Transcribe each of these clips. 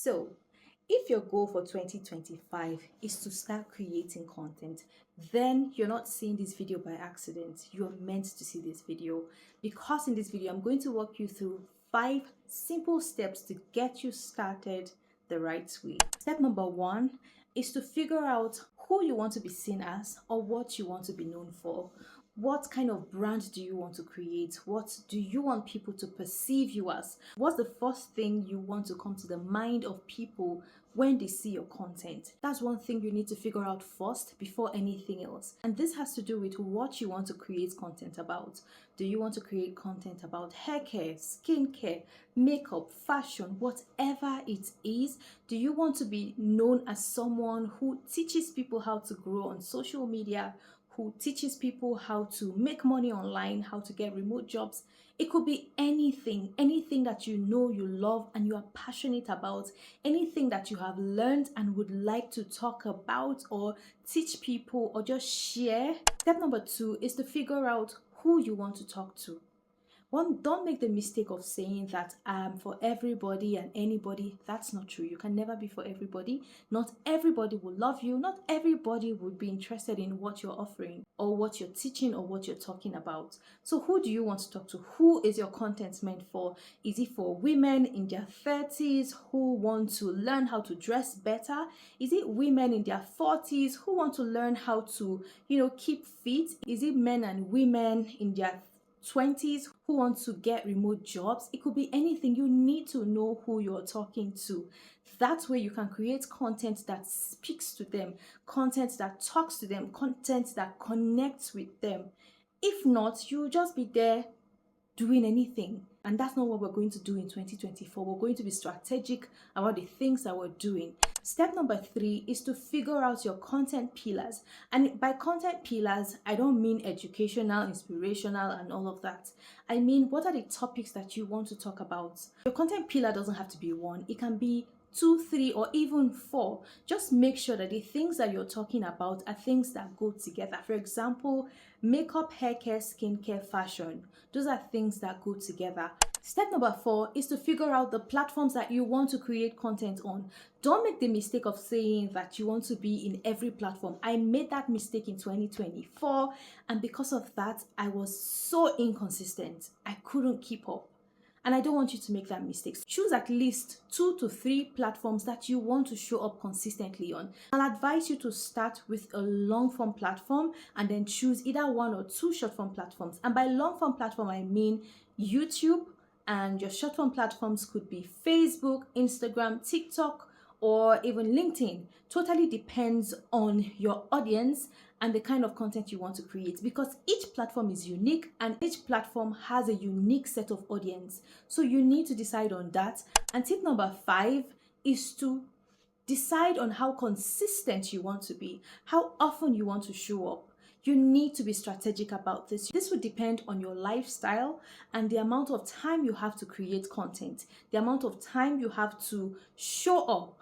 So, if your goal for 2025 is to start creating content, then you're not seeing this video by accident. You're meant to see this video because in this video, I'm going to walk you through 5 simple steps to get you started the right way. Step number 1 is to figure out who you want to be seen as or what you want to be known for. What kind of brand do you want to create? What do you want people to perceive you as? What's the first thing you want to come to the mind of people when they see your content? That's one thing you need to figure out first before anything else. And this has to do with what you want to create content about. Do you want to create content about hair care, skincare, makeup, fashion, whatever it is? Do you want to be known as someone who teaches people how to grow on social media, who teaches people how to make money online, how to get remote jobs? It could be anything that you know you love and you are passionate about, anything that you have learned and would like to talk about or teach people or just share. Step number 2 is to figure out who you want to talk to. Don't make the mistake of saying that I'm for everybody and anybody. That's not true. You can never be for everybody. Not everybody will love you. Not everybody would be interested in what you're offering or what you're teaching or what you're talking about. So who do you want to talk to? Who is your content meant for? Is it for women in their 30s who want to learn how to dress better? Is it women in their 40s who want to learn how to, keep fit? Is it men and women in their 20s who want to get remote jobs? It could be anything. You need to know who you're talking to. That way you can create content that speaks to them, content that talks to them, content that connects with them. If not, you'll just be there doing anything. And that's not what we're going to do in 2024. We're going to be strategic about the things that we're doing. Step number 3 is to figure out your content pillars. And by content pillars, I don't mean educational, inspirational, and all of that. I mean, what are the topics that you want to talk about? Your content pillar doesn't have to be 1. It can be 2, 3, or even 4. Just make sure that the things that you're talking about are things that go together. For example, makeup, hair care, skincare, fashion. Those are things that go together. Step number 4 is to figure out the platforms that you want to create content on. Don't make the mistake of saying that you want to be in every platform. I made that mistake in 2024, and because of that, I was so inconsistent. I couldn't keep up. And I don't want you to make that mistake. Choose at least 2 to 3 platforms that you want to show up consistently on. I'll advise you to start with a long form platform and then choose either 1 or 2 short form platforms. And by long form platform, I mean YouTube, and your short form platforms could be Facebook, Instagram, TikTok, or even LinkedIn. Totally depends on your audience and the kind of content you want to create, because each platform is unique and each platform has a unique set of audience. So you need to decide on that. And tip number 5 is to decide on how consistent you want to be, how often you want to show up. You need to be strategic about this. This would depend on your lifestyle and the amount of time you have to create content, the amount of time you have to show up.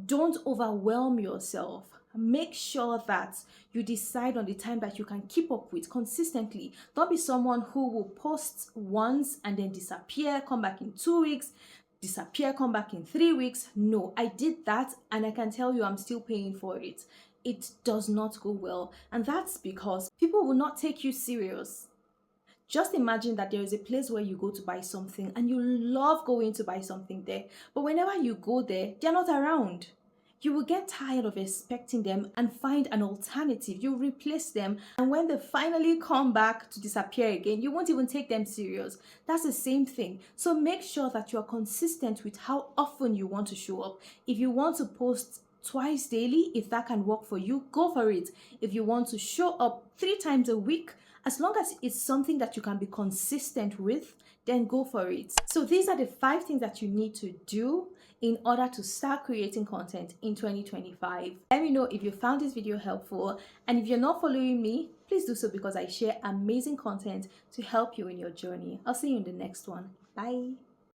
Don't overwhelm yourself. Make sure that you decide on the time that you can keep up with consistently. Don't be someone who will post once and then disappear, come back in 2 weeks, disappear, come back in 3 weeks. No, I did that and I can tell you I'm still paying for it. It does not go well, and that's because people will not take you serious. Just imagine that there is a place where you go to buy something and you love going to buy something there, but whenever you go there, they're not around. You will get tired of expecting them and find an alternative. You replace them, and when they finally come back to disappear again, you won't even take them serious. That's the same thing. So make sure that you are consistent with how often you want to show up. If you want to post twice daily, if that can work for you, go for it. If you want to show up 3 times a week, as long as it's something that you can be consistent with, then go for it. So these are the 5 things that you need to do in order to start creating content in 2025. Let me know if you found this video helpful, and if you're not following me, please do so, because I share amazing content to help you in your journey. I'll see you in the next one. Bye.